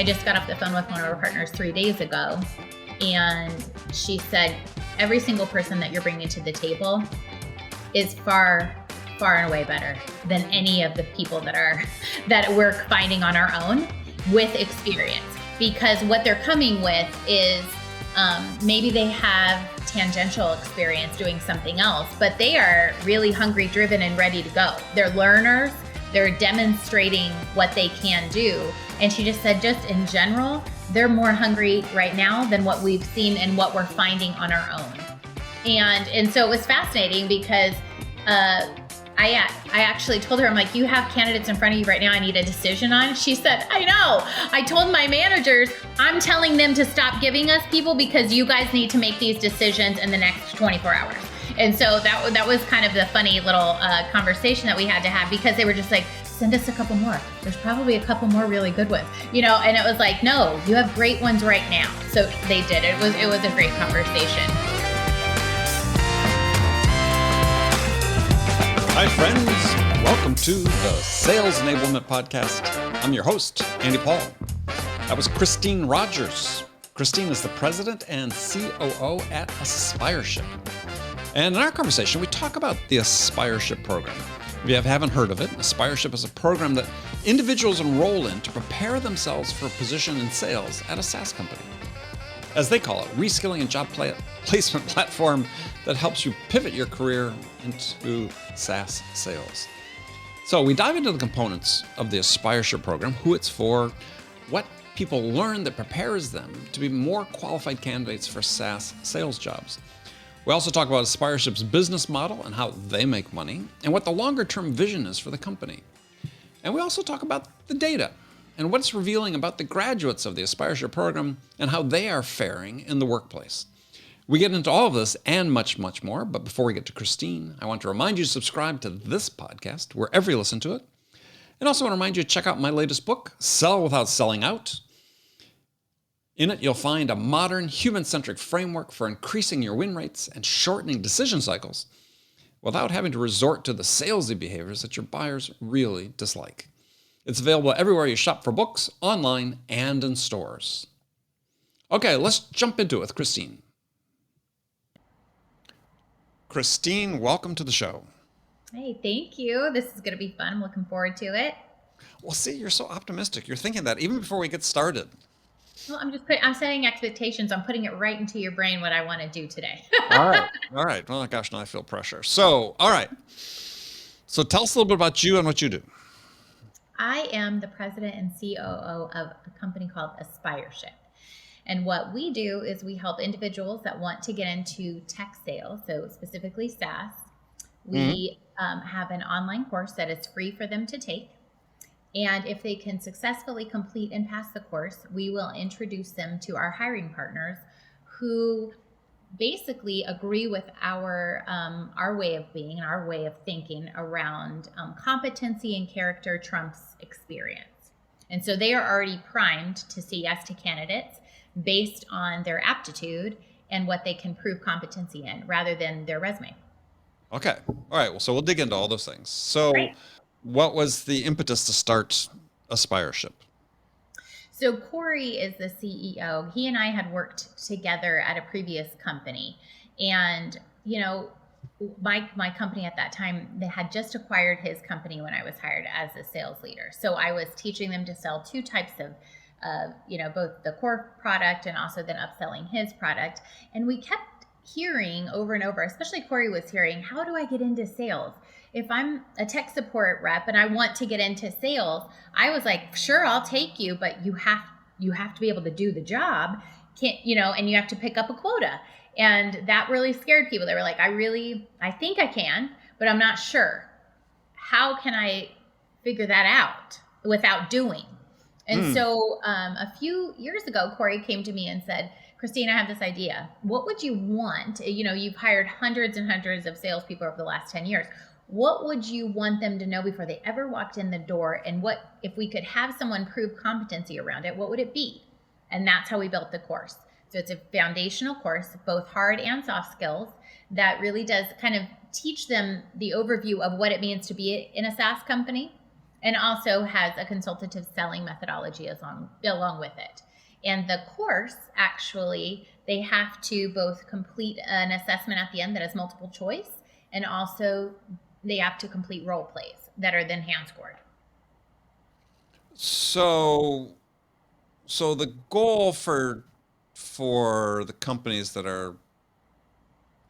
I just got off the phone with one of our partners 3 days ago, and she said, every single person that you're bringing to the table is far and away better than any of the people that we're finding on our own with experience. Because what they're coming with is maybe they have tangential experience doing something else, but they are really hungry, driven, and ready to go. They're learners. They're demonstrating what they can do. And she just said, just in general, they're more hungry right now than what we've seen and what we're finding on our own. And so it was fascinating because I actually told her, I'm like, you have candidates in front of you right now I need a decision on. She said, I know. I told my managers, I'm telling them to stop giving us people because you guys need to make these decisions in the next 24 hours. And so that was kind of the funny little conversation that we had to have, because they were just like, send us a couple more. There's probably a couple more really good ones, and it was like, no, you have great ones right now. So they did. It was a great conversation. Hi, friends. Welcome to the Sales Enablement Podcast. I'm your host, Andy Paul. That was Christine Rogers. Christine is the president and COO at Aspireship. And in our conversation, we talk about the Aspireship program. If you haven't heard of it, Aspireship is a program that individuals enroll in to prepare themselves for a position in sales at a SaaS company. As they call it, reskilling and job placement platform that helps you pivot your career into SaaS sales. So we dive into the components of the Aspireship program, who it's for, what people learn that prepares them to be more qualified candidates for SaaS sales jobs. We also talk about Aspireship's business model and how they make money, and what the longer-term vision is for the company. And we also talk about the data and what it's revealing about the graduates of the Aspireship program and how they are faring in the workplace. We get into all of this and much, much more, but before we get to Christine, I want to remind you to subscribe to this podcast wherever you listen to it. And also want to remind you to check out my latest book, Sell Without Selling Out. In it, you'll find a modern, human-centric framework for increasing your win rates and shortening decision cycles without having to resort to the salesy behaviors that your buyers really dislike. It's available everywhere you shop for books, online, and in stores. Okay, let's jump into it with Christine. Christine, welcome to the show. Hey, thank you. This is going to be fun. I'm looking forward to it. Well, see, you're so optimistic. You're thinking that even before we get started. Well, I'm setting expectations. I'm putting it right into your brain what I want to do today. All right. Well, gosh, now I feel pressure. So, all right. So tell us a little bit about you and what you do. I am the president and COO of a company called Aspireship. And what we do is we help individuals that want to get into tech sales, so specifically SaaS. We have an online course that is free for them to take. And if they can successfully complete and pass the course, we will introduce them to our hiring partners who basically agree with our way of being and our way of thinking around competency and character trumps experience. And so they are already primed to say yes to candidates based on their aptitude and what they can prove competency in rather than their resume. Okay. All right. Well, so we'll dig into all those things. So What was the impetus to start Aspireship? So Corey is the CEO. He and I had worked together at a previous company. And, my company at that time, they had just acquired his company when I was hired as a sales leader. So I was teaching them to sell two types of both the core product and also then upselling his product. And we kept hearing over and over, especially Corey was hearing, how do I get into sales? If I'm a tech support rep and I want to get into sales, I was like, sure, I'll take you, but you have to be able to do the job, and you have to pick up a quota. And that really scared people. They were like, I think I can, but I'm not sure. How can I figure that out without doing? And so a few years ago, Corey came to me and said, Christine, I have this idea. What would you want? You've hired hundreds and hundreds of salespeople over the last 10 years. What would you want them to know before they ever walked in the door? And what, if we could have someone prove competency around it, what would it be? And that's how we built the course. So it's a foundational course, both hard and soft skills, that really does kind of teach them the overview of what it means to be in a SaaS company, and also has a consultative selling methodology along with it. And the course, actually, they have to both complete an assessment at the end that is multiple choice, and also they have to complete role plays that are then hand scored. So, so the goal for the companies that are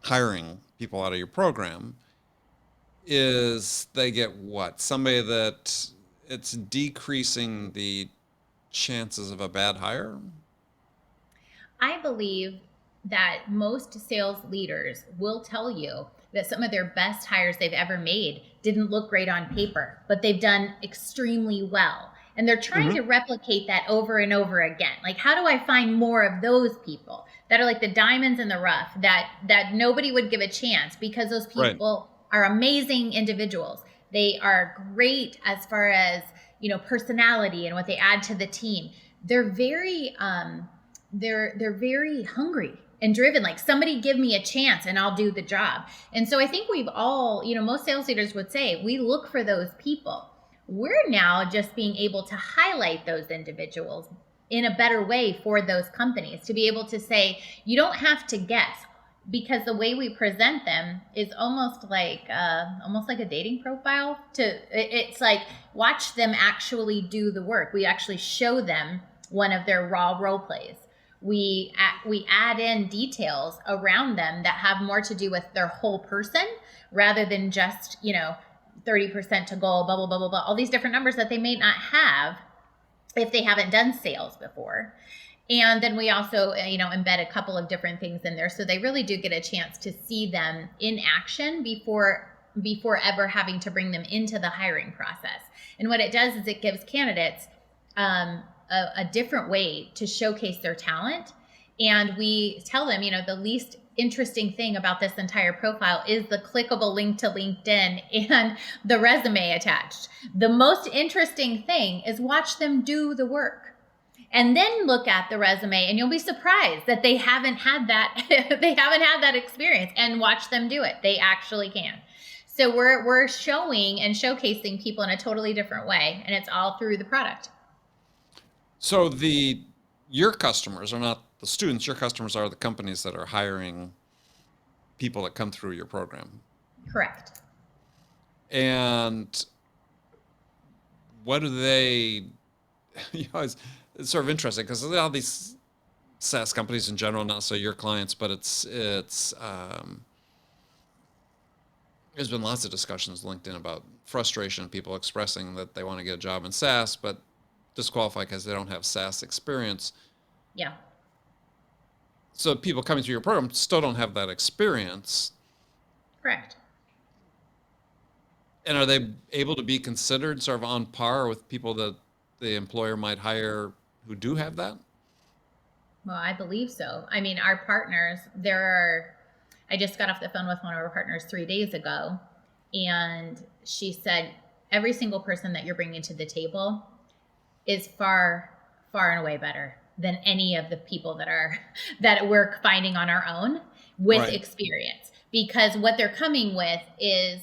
hiring people out of your program is they get what? Somebody that it's decreasing the chances of a bad hire? I believe that most sales leaders will tell you that some of their best hires they've ever made didn't look great on paper, but they've done extremely well. And they're trying to replicate that over and over again. Like, how do I find more of those people that are like the diamonds in the rough that nobody would give a chance, because those Right. people are amazing individuals. They are great as far as, personality and what they add to the team. They're very they're very hungry and driven, like, somebody give me a chance and I'll do the job. And so I think we've all, most sales leaders would say we look for those people. We're now just being able to highlight those individuals in a better way for those companies, to be able to say, you don't have to guess, because the way we present them is almost like a dating profile. It's like, watch them actually do the work. We actually show them one of their raw role plays. We add in details around them that have more to do with their whole person, rather than just 30% to goal, blah blah blah blah blah, all these different numbers that they may not have if they haven't done sales before. And then we also embed a couple of different things in there, so they really do get a chance to see them in action before ever having to bring them into the hiring process. And what it does is it gives candidates a different way to showcase their talent. And we tell them, the least interesting thing about this entire profile is the clickable link to LinkedIn and the resume attached. The most interesting thing is watch them do the work, and then look at the resume, and you'll be surprised that they haven't had that they haven't had that experience, and watch them do it. They actually can. So we're showing and showcasing people in a totally different way, and it's all through the product. So your customers are not the students, your customers are the companies that are hiring people that come through your program. Correct. And what do they, it's sort of interesting, because all these SaaS companies in general, not so your clients, but there's been lots of discussions LinkedIn about frustration, people expressing that they want to get a job in SaaS, but disqualified because they don't have SaaS experience. Yeah. So people coming through your program still don't have that experience. Correct. And are they able to be considered sort of on par with people that the employer might hire who do have that? Well, I believe so. I mean, our partners, I just got off the phone with one of our partners 3 days ago, and she said, every single person that you're bringing to the table is far, far and away better than any of the people that we're finding on our own with experience. Because what they're coming with is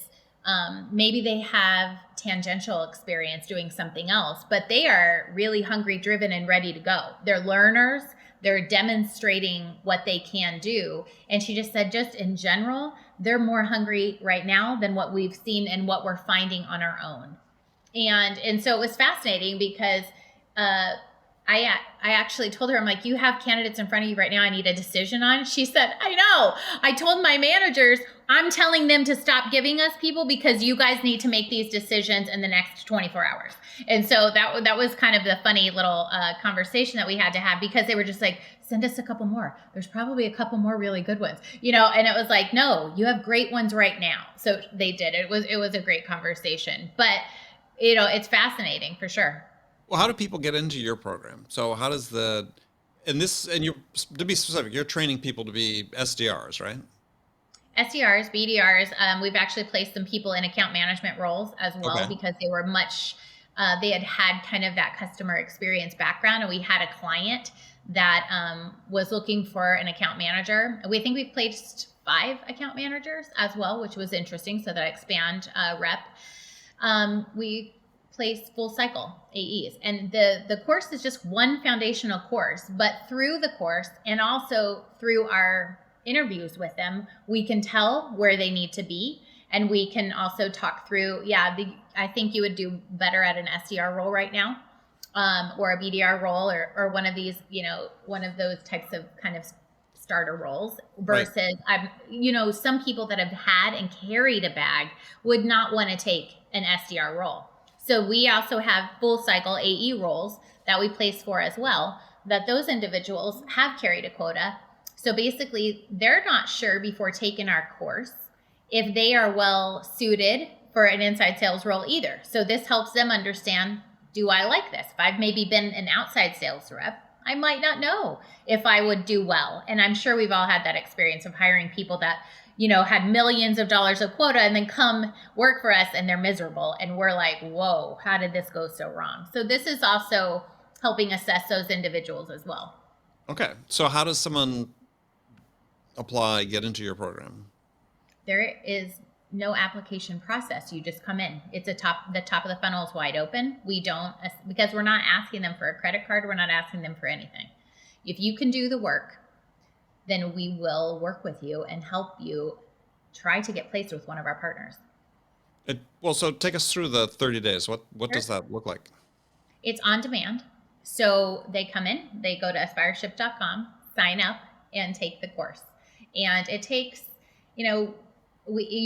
maybe they have tangential experience doing something else, but they are really hungry, driven, and ready to go. They're learners. They're demonstrating what they can do. And she just said, just in general, they're more hungry right now than what we've seen and what we're finding on our own. And so it was fascinating, because I actually told her, I'm like, you have candidates in front of you right now I need a decision on. She said, I know. I told my managers, I'm telling them to stop giving us people because you guys need to make these decisions in the next 24 hours. And so that was kind of the funny little conversation that we had to have, because they were just like, send us a couple more. There's probably a couple more really good ones, and it was like, no, you have great ones right now. So they did. It was a great conversation, but it's fascinating for sure. Well, how do people get into your program? So how does to be specific, you're training people to be SDRs, right? SDRs, BDRs. We've actually placed some people in account management roles as well, because they were they had kind of that customer experience background. And we had a client that was looking for an account manager. We think we've placed 5 account managers as well, which was interesting. So that expand rep. We place full cycle AEs. And the course is just one foundational course, but through the course and also through our interviews with them, we can tell where they need to be. And we can also talk through, I think you would do better at an SDR role right now, or a BDR role, or one of these, one of those types of kind of starter roles versus, right. Some people that have had and carried a bag would not want to take an SDR role. So we also have full cycle AE roles that we place for as well, that those individuals have carried a quota. So basically, they're not sure before taking our course if they are well suited for an inside sales role either. So this helps them understand, do I like this? If I've maybe been an outside sales rep, I might not know if I would do well. And I'm sure we've all had that experience of hiring people that, had millions of dollars of quota and then come work for us and they're miserable. And we're like, whoa, how did this go so wrong? So this is also helping assess those individuals as well. Okay. So how does someone get into your program? There is no application process. You just come in. It's the top of the funnel is wide open. We don't, because we're not asking them for a credit card. We're not asking them for anything. If you can do the work, then we will work with you and help you try to get placed with one of our partners. So take us through the 30 days. What Sure. does that look like? It's on demand. So they come in, they go to Aspireship.com, sign up, and take the course. And it takes, you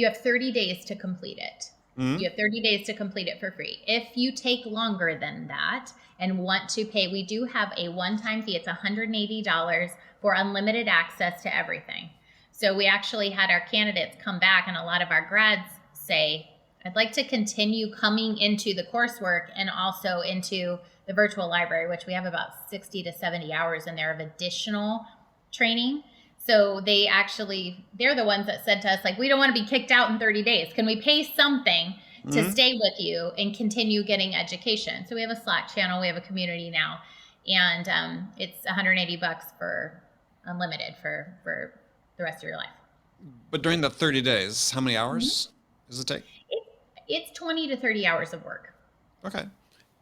have 30 days to complete it. Mm-hmm. You have 30 days to complete it for free. If you take longer than that and want to pay, we do have a one-time fee. It's $180 for unlimited access to everything. So we actually had our candidates come back, and a lot of our grads say, I'd like to continue coming into the coursework and also into the virtual library, which we have about 60 to 70 hours in there of additional training. So they're the ones that said to us, like, we don't want to be kicked out in 30 days. Can we pay something to stay with you and continue getting education? So we have a Slack channel. We have a community now. And it's $180 for unlimited for the rest of your life. But during the 30 days, how many hours does it take? It's 20 to 30 hours of work. Okay.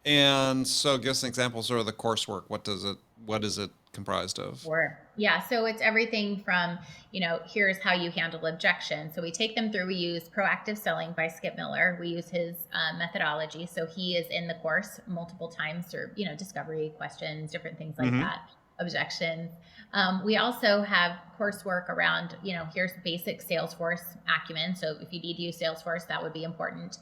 And so give us an example of the coursework. What is it comprised of? Sure. Yeah. So it's everything from, here's how you handle objection. So we take them through, we use Proactive Selling by Skip Miller. We use his methodology. So he is in the course multiple times for, discovery questions, different things like that, objections. We also have coursework around, here's basic Salesforce acumen. So if you need to use Salesforce, that would be important.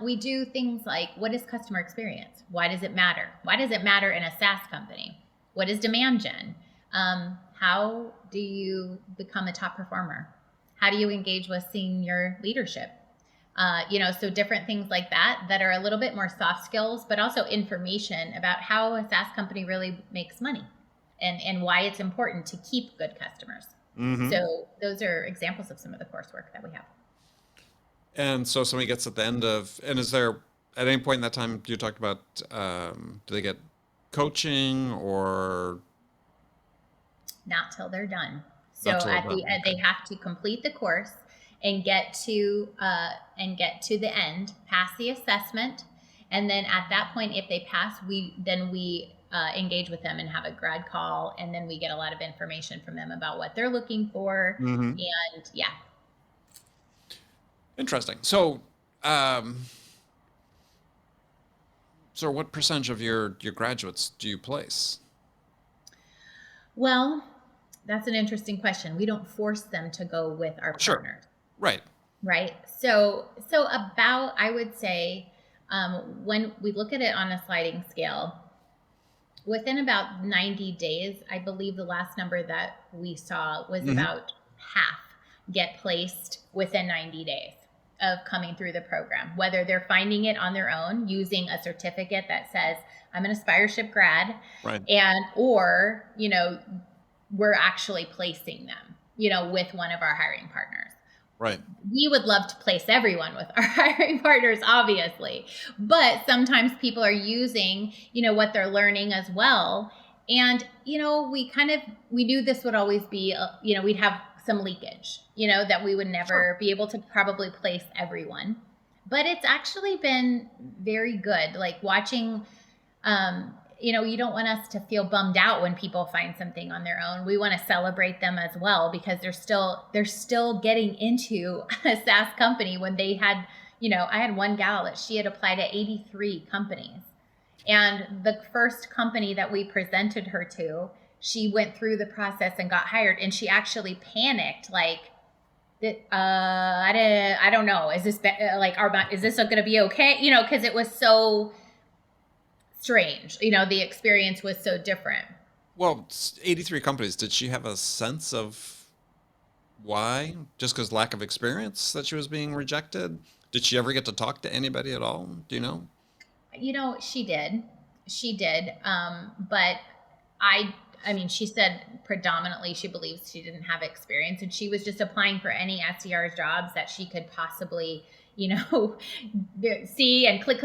We do things like, what is customer experience? Why does it matter? Why does it matter in a SaaS company? What is demand gen? How do you become a top performer? How do you engage with senior leadership? So different things like that are a little bit more soft skills, but also information about how a SaaS company really makes money and why it's important to keep good customers. Mm-hmm. So those are examples of some of the coursework that we have. And so somebody gets at the end of, and is there, at any point in that time, you talked about, do they get coaching or? Not till they're done. So at the end, they have to complete the course and get to the end, pass the assessment. And then at that point, if they pass, we engage with them and have a grad call. And then we get a lot of information from them about what they're looking for. Mm-hmm. And yeah. Interesting. So, what percentage of your graduates do you place? Well, that's an interesting question. We don't force them to go with our partners. Right. Right. So about, I would say, when we look at it on a sliding scale, within about 90 days, I believe the last number that we saw was about half get placed within 90 days of coming through the program, whether they're finding it on their own using a certificate that says, I'm an Aspireship grad, right, or we're actually placing them, with one of our hiring partners. Right. We would love to place everyone with our hiring partners, obviously, but sometimes people are using, what they're learning as well. And, we knew this would always be, we'd have some leakage, that we would never be able to probably place everyone. But it's actually been very good. Like watching, you don't want us to feel bummed out when people find something on their own. We want to celebrate them as well because they're still getting into a SaaS company when they had, I had one gal that she had applied to 83 companies. And the first company that we presented her to, she went through the process and got hired, and she actually panicked, like, I don't know. Is this is this going to be okay? Because it was so strange. The experience was so different. Well, 83 companies. Did she have a sense of why? Just because lack of experience that she was being rejected? Did she ever get to talk to anybody at all? Do you know? She did. She did. But I mean, she said predominantly she believes she didn't have experience, and she was just applying for any SDR jobs that she could possibly, see and click,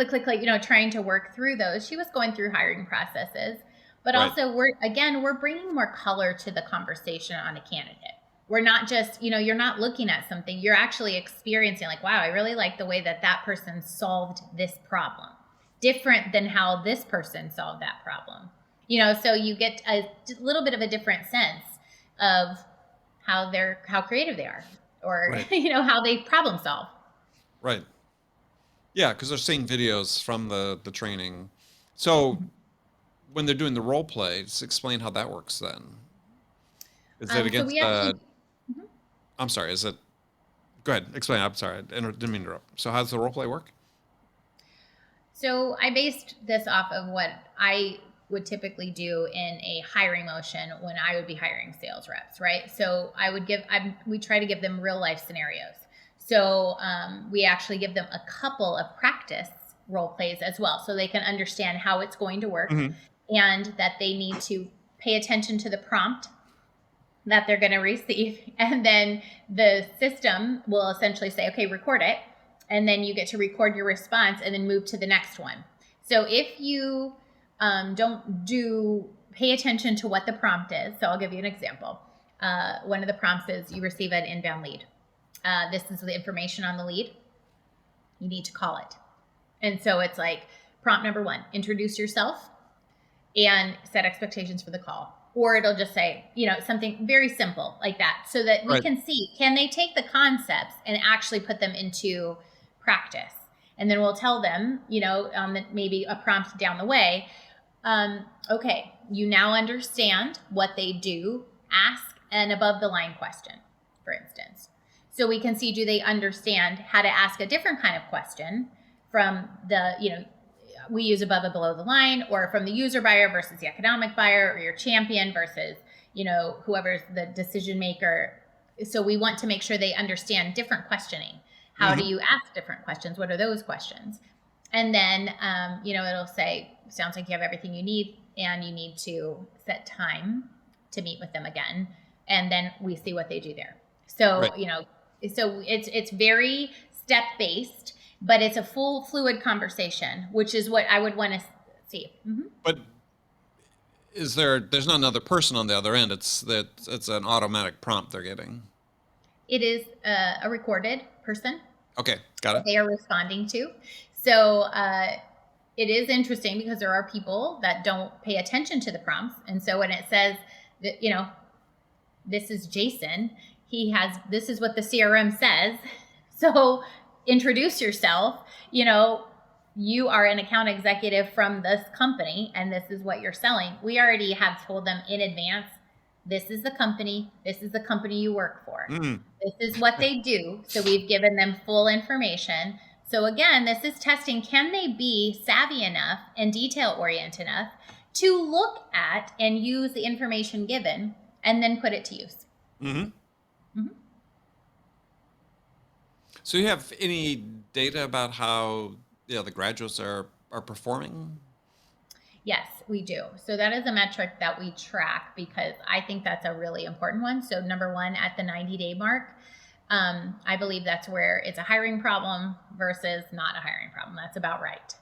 trying to work through those. She was going through hiring processes, but Right. also we're bringing more color to the conversation on a candidate. We're not just, you're not looking at something, you're actually experiencing like, wow, I really like the way that person solved this problem, different than how this person solved that problem. So you get a little bit of a different sense of how creative they are, or, Right. how they problem solve. Right. Yeah, because they're seeing videos from the training. So when they're doing the role play, just explain how that works then. Is it So against we actually, I'm sorry, is it, go ahead, explain. I'm sorry, I didn't mean to interrupt. So how does the role play work? So I based this off of what I would typically do in a hiring motion when I would be hiring sales reps, right? So we try to give them real life scenarios. So we actually give them a couple of practice role plays as well, so they can understand how it's going to work, and that they need to pay attention to the prompt that they're going to receive. And then the system will essentially say, okay, record it. And then you get to record your response and then move to the next one. So if you don't pay attention to what the prompt is, so I'll give you an example. One of the prompts is you receive an inbound lead. This is the information on the lead. You need to call it. And so it's like prompt number 1, introduce yourself and set expectations for the call. Or it'll just say, something very simple like that, so that we can see, can they take the concepts and actually put them into practice? And then we'll tell them, maybe a prompt down the way, okay, you now understand what they do. Ask an above the line question, for instance. So we can see, do they understand how to ask a different kind of question from the, we use above and below the line, or from the user buyer versus the economic buyer, or your champion versus, whoever's the decision maker. So we want to make sure they understand different questioning. How do you ask different questions? What are those questions? And then, it'll say, sounds like you have everything you need, and you need to set time to meet with them again. And then we see what they do there. So, so it's very step-based, but it's a full fluid conversation, which is what I would want to see. But there's not another person on the other end. It's an automatic prompt they're getting. It is a recorded person. Okay, got it. They are responding to. So it is interesting because there are people that don't pay attention to the prompts. And so when it says that, this is Jason, this is what the CRM says. So introduce yourself, you are an account executive from this company and this is what you're selling. We already have told them in advance, this is the company you work for. This is what they do. So we've given them full information. So again, this is testing, can they be savvy enough and detail oriented enough to look at and use the information given and then put it to use. So you have any data about how the graduates are performing? Yes, we do. So that is a metric that we track because I think that's a really important one. So number 1, at the 90-day mark, I believe that's where it's a hiring problem versus not a hiring problem. That's about right.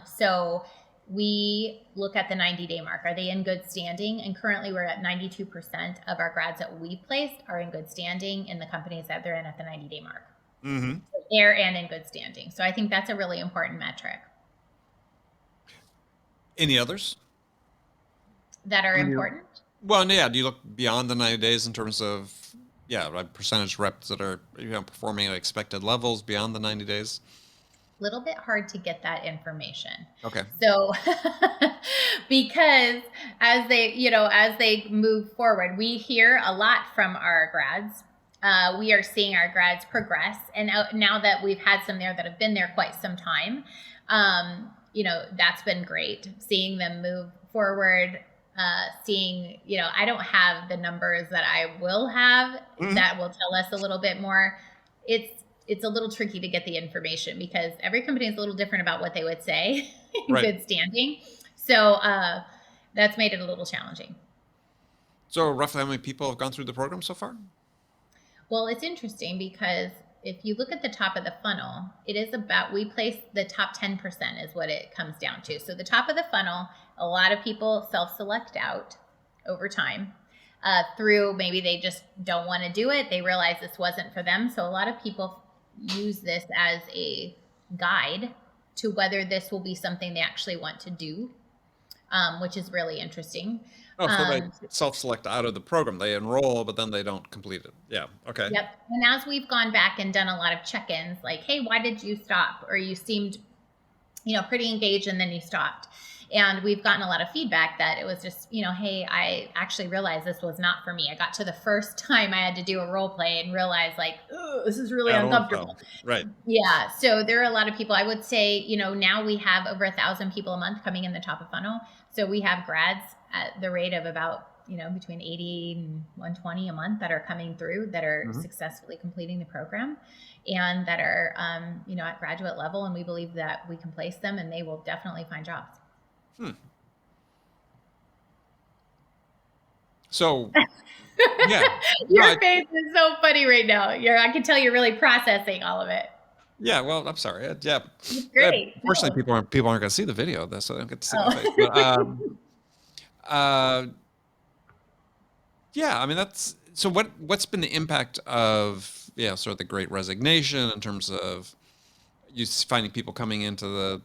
So we look at the 90-day mark. Are they in good standing? And currently we're at 92% of our grads that we've placed are in good standing in the companies that they're in at the 90-day mark. Mm-hmm. There and in good standing. So I think that's a really important metric Any others? that are I mean, important. well, yeah. Do you look beyond the 90 days in terms of, yeah, like percentage reps that are, performing at expected levels beyond the 90 days? Little bit hard to get that information. Okay. So because as they move forward, we hear a lot from our grads. We are seeing our grads progress, and now that we've had some there that have been there quite some time, that's been great seeing them move forward. I don't have the numbers that I will have that will tell us a little bit more. It's a little tricky to get the information because every company is a little different about what they would say in Right. good standing. So that's made it a little challenging. So roughly how many people have gone through the program so far? Well, it's interesting because if you look at the top of the funnel, it is we place the top 10% is what it comes down to. So the top of the funnel, a lot of people self-select out over time. Through maybe they just don't want to do it. They realize this wasn't for them. So a lot of people use this as a guide to whether this will be something they actually want to do, which is really interesting. Oh, so they self-select out of the program. They enroll, but then they don't complete it. Yeah. Okay. Yep. And as we've gone back and done a lot of check-ins, like, hey, why did you stop? Or you seemed, pretty engaged and then you stopped. And we've gotten a lot of feedback that it was just, hey, I actually realized this was not for me. I got to the first time I had to do a role play and realized like, oh, this is really uncomfortable. Right. Yeah. So there are a lot of people, I would say, now we have over 1,000 people a month coming in the top of funnel. So we have grads at the rate of about, between 80 and 120 a month that are coming through that are successfully completing the program and that are, at graduate level. And we believe that we can place them and they will definitely find jobs. So, yeah. Your face is so funny right now. I can tell you're really processing all of it. Yeah, well, I'm sorry. Yeah, it's great. Fortunately, people aren't going to see the video of this, so they don't get to see my face. But, yeah, I mean that's so. What's been the impact of sort of the Great Resignation in terms of you finding people coming into the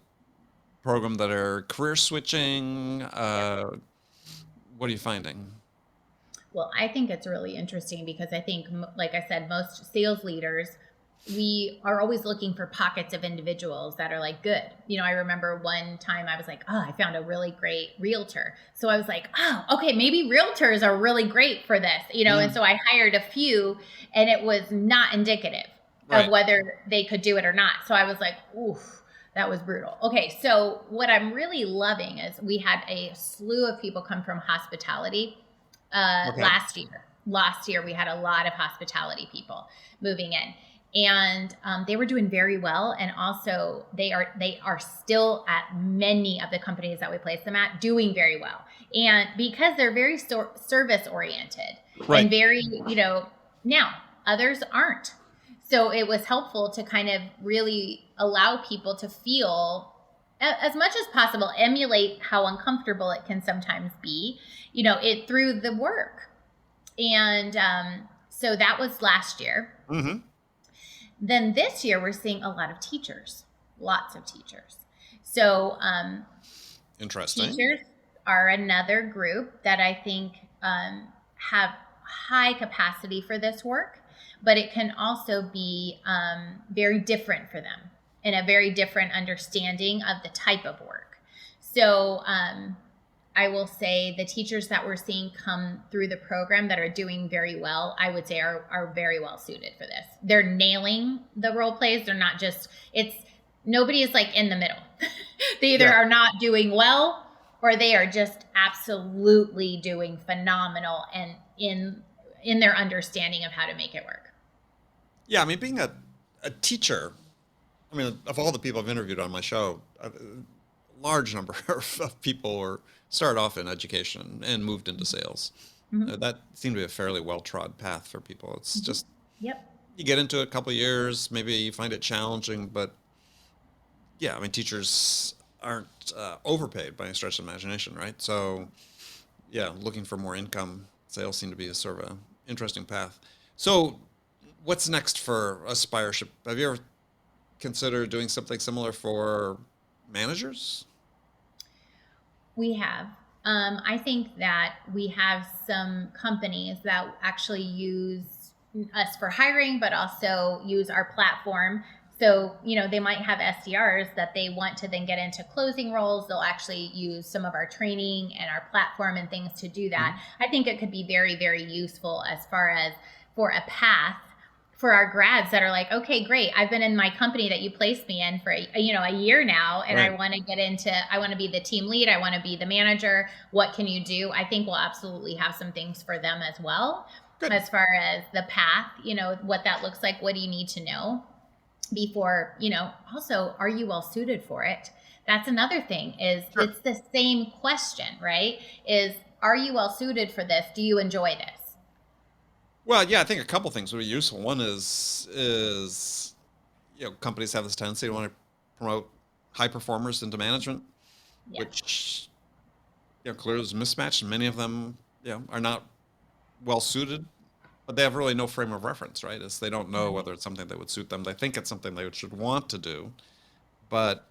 program that are career switching? What are you finding? Well, I think it's really interesting because I think, like I said, most sales leaders, we are always looking for pockets of individuals that are like good. I remember one time I was like, oh, I found a really great realtor. So I was like, oh, okay, maybe realtors are really great for this, and so I hired a few and it was not indicative of whether they could do it or not. So I was like, oof, that was brutal. Okay, so what I'm really loving is we had a slew of people come from hospitality last year. Last year, we had a lot of hospitality people moving in. And they were doing very well, and also they are still at many of the companies that we place them at doing very well. And because they're very service oriented and very, now others aren't. So it was helpful to kind of really allow people to feel as much as possible, emulate how uncomfortable it can sometimes be, it through the work. And so that was last year. Mm-hmm. Then this year, we're seeing a lot of teachers, lots of teachers. So interesting. Teachers are another group that I think have high capacity for this work, but it can also be very different for them and a very different understanding of the type of work. So I will say the teachers that we're seeing come through the program that are doing very well, I would say are very well suited for this. They're nailing the role plays. They're not just, nobody is like in the middle. They either are not doing well or they are just absolutely doing phenomenal and in their understanding of how to make it work. Yeah, I mean, being a teacher, I mean, of all the people I've interviewed on my show, a large number of people started off in education and moved into sales. Mm-hmm. That seemed to be a fairly well-trod path for people. It's just, you get into it a couple of years, maybe you find it challenging, but yeah, I mean, teachers aren't overpaid by any stretch of the imagination, right? So yeah, looking for more income, sales seem to be a sort of an interesting path. So What's next for Aspireship? Have you ever considered doing something similar for managers? We have. I think that we have some companies that actually use us for hiring, but also use our platform. So, they might have SDRs that they want to then get into closing roles. They'll actually use some of our training and our platform and things to do that. I think it could be very, very useful as far as for a path for our grads that are like, okay, great. I've been in my company that you placed me in for a year now, and I Right. want to I want to be the team lead. I want to be the manager. What can you do? I think we'll absolutely have some things for them as well, Good. as far as the path, what that looks like. What do you need to know before, also, are you well suited for it? That's another thing is Sure. it's the same question, right? Is, are you well suited for this? Do you enjoy this? Well, yeah, I think a couple things would be useful. One is companies have this tendency to want to promote high performers into management, Yeah. which clearly is mismatched, and many of them are not well suited, but they have really no frame of reference, right? Is they don't know Right. whether it's something that would suit them. They think it's something they should want to do, but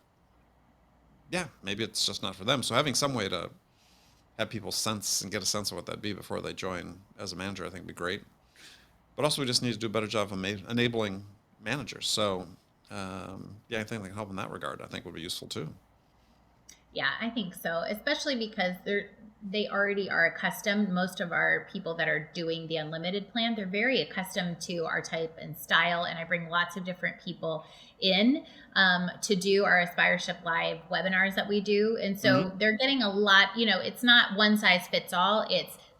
yeah, maybe it's just not for them. So having some way to have people sense and get a sense of what that'd be before they join as a manager, I think would be great. But also, we just need to do a better job of enabling managers. So, yeah, I think they can help in that regard. I think would be useful too. Yeah, I think so, especially because they already are accustomed. Most of our people that are doing the unlimited plan, they're very accustomed to our type and style. And I bring lots of different people in to do our Aspireship Live webinars that we do. And so they're getting a lot, it's not one size fits all.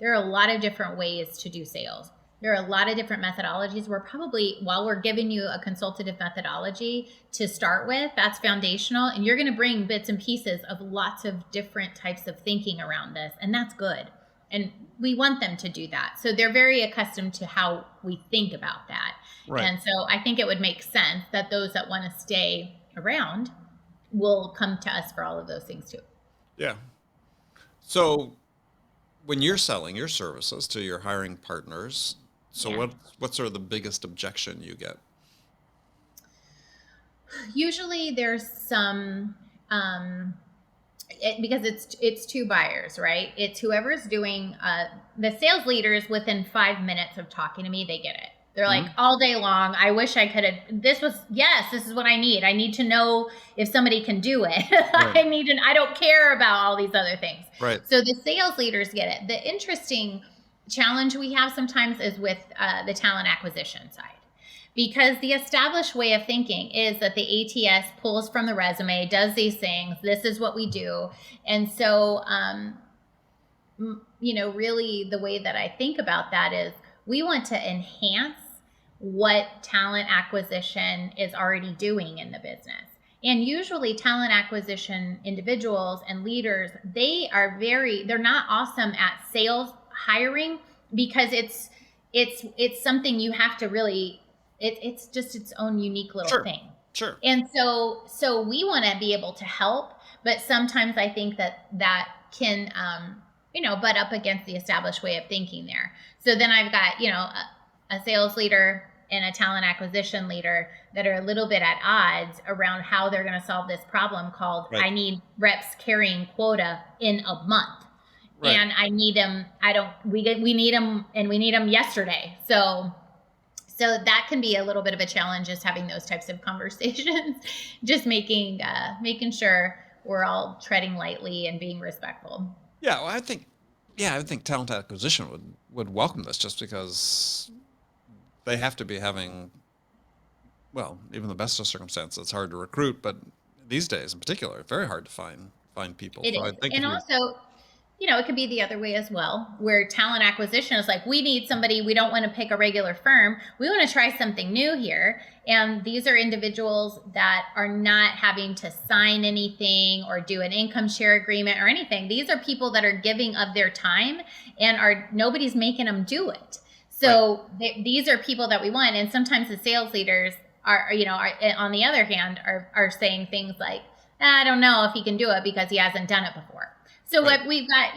There are a lot of different ways to do sales. There are a lot of different methodologies. While we're giving you a consultative methodology to start with, that's foundational. And you're going to bring bits and pieces of lots of different types of thinking around this. And that's good. And we want them to do that. So they're very accustomed to how we think about that. Right. And so I think it would make sense that those that want to stay around will come to us for all of those things too. Yeah. So when you're selling your services to your hiring partners, what's sort of the biggest objection you get? Usually there's some because it's two buyers, right? It's whoever's doing the sales leaders. Within 5 minutes of talking to me, they get it. They're like, all day long, I wish I could have, this is what I need. I need to know if somebody can do it. Right. I don't care about all these other things. Right. So the sales leaders get it. The interesting challenge we have sometimes is with the talent acquisition side. Because the established way of thinking is that the ATS pulls from the resume, does these things, this is what we do. And so, really the way that I think about that is we want to enhance what talent acquisition is already doing in the business. And usually talent acquisition individuals and leaders, they're not awesome at sales hiring because it's something you have to really, it's just its own unique little thing. Sure. And so we want to be able to help, but sometimes I think that can, butt up against the established way of thinking there. So then I've got, a sales leader and a talent acquisition leader that are a little bit at odds around how they're going to solve this problem called I need reps carrying quota in a month. Right. And I need them. We need them, and we need them yesterday. So that can be a little bit of a challenge, just having those types of conversations, just making sure we're all treading lightly and being respectful. Yeah, well, I think talent acquisition would welcome this, just because they have to be having, well, even the best of circumstances, it's hard to recruit, but these days in particular, it's very hard to find people. It is. And also, it could be the other way as well, where talent acquisition is like, we need somebody, we don't want to pick a regular firm. We want to try something new here. And these are individuals that are not having to sign anything or do an income share agreement or anything. These are people that are giving of their time and nobody's making them do it. So these are people that we want. And sometimes the sales leaders are on the other hand, are saying things like, I don't know if he can do it because he hasn't done it before. So what we've got,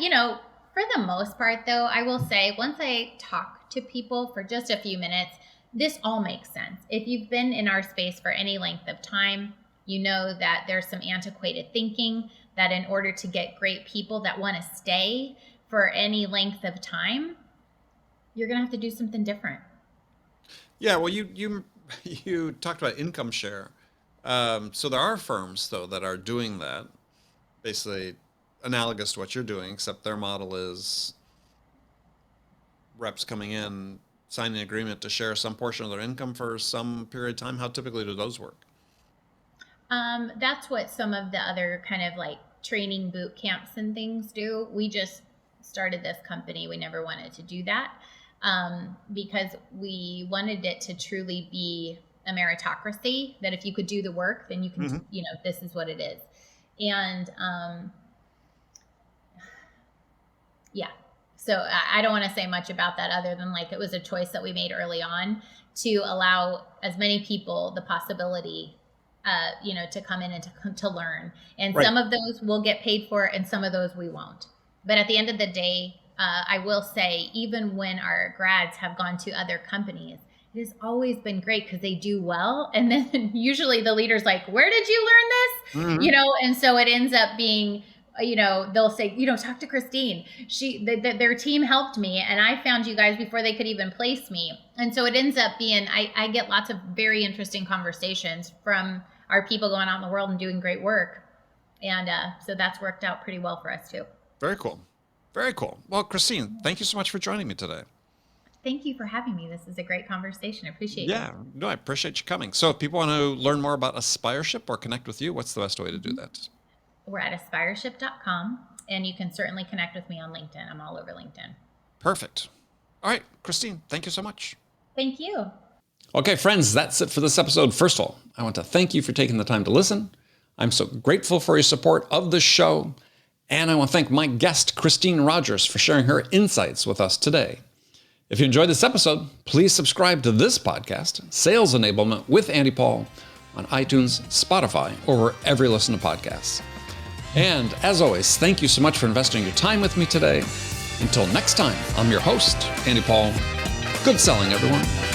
for the most part, though, I will say, once I talk to people for just a few minutes, This all makes sense. If you've been in our space for any length of time, you know that there's some antiquated thinking that in order to get great people that want to stay for any length of time, you're going to have to do something different. Yeah, well, you talked about income share. So there are firms though that are doing that, basically analogous to what you're doing, except their model is reps coming in, signing an agreement to share some portion of their income for some period of time. How typically do those work? That's what some of the other kind of like training boot camps and things do. We just started this company. We never wanted to do that because we wanted it to truly be a meritocracy, that if you could do the work, then you can, this is what it is. And yeah. So I don't want to say much about that other than like it was a choice that we made early on to allow as many people the possibility, to come in and to learn. And Right. some of those will get paid for and some of those we won't. But at the end of the day, I will say, even when our grads have gone to other companies, it has always been great because they do well. And then usually the leader's like, where did you learn this? Mhm. And so it ends up being, they'll say, talk to Christine. Their team helped me and I found you guys before they could even place me. And so it ends up being, I get lots of very interesting conversations from our people going out in the world and doing great work. And so that's worked out pretty well for us too. Very cool. Very cool. Well, Christine, thank you so much for joining me today. Thank you for having me. This is a great conversation. I appreciate it. Yeah, no, I appreciate you coming. So if people want to learn more about Aspireship or connect with you, what's the best way to do that? We're at aspireship.com, and you can certainly connect with me on LinkedIn. I'm all over LinkedIn. Perfect. All right, Christine, thank you so much. Thank you. Okay, friends, that's it for this episode. First of all, I want to thank you for taking the time to listen. I'm so grateful for your support of the show. And I want to thank my guest, Christine Rogers, for sharing her insights with us today. If you enjoyed this episode, please subscribe to this podcast, Sales Enablement with Andy Paul, on iTunes, Spotify, or wherever you listen to podcasts. And as always, thank you so much for investing your time with me today. Until next time, I'm your host, Andy Paul. Good selling, everyone.